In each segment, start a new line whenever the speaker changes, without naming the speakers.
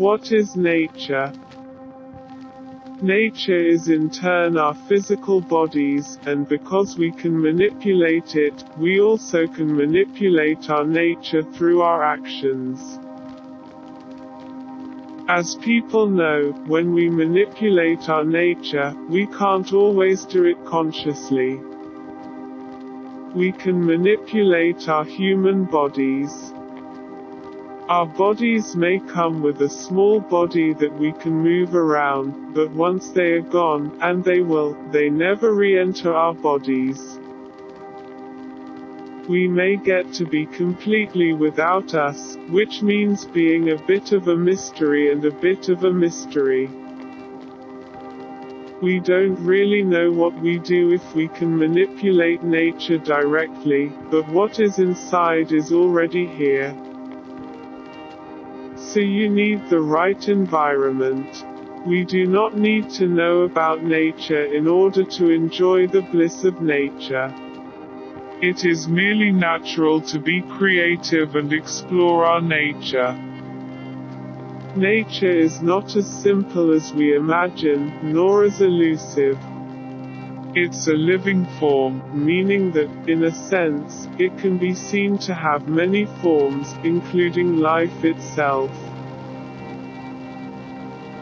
What is nature? Nature is in turn our physical bodies, and because we can manipulate it, we also can manipulate our nature through our actions. As people know, when we manipulate our nature, we can't always do it consciously. We can manipulate our human bodies. Our bodies may come with a small body that we can move around, but once they are gone, and they will, they never re-enter our bodies. We may get to be completely without us, which means being a bit of a mystery and a bit of a mystery. We don't really know what we do if we can manipulate nature directly, but what is inside is already here. So you need the right environment. We do not need to know about nature in order to enjoy the bliss of nature. It is merely natural to be creative and explore our nature. Nature is not as simple as we imagine, nor as elusive. It's a living form, meaning that, in a sense, it can be seen to have many forms, including life itself.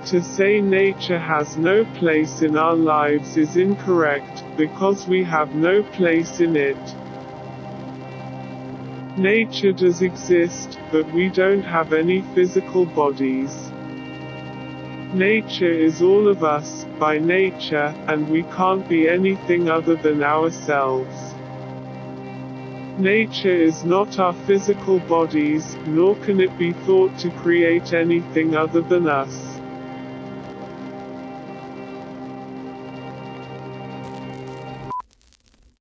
To say nature has no place in our lives is incorrect, because we have no place in it. Nature does exist, but we don't have any physical bodies. Nature is all of us, by nature, and we can't be anything other than ourselves. Nature is not our physical bodies, nor can it be thought to create anything other than us.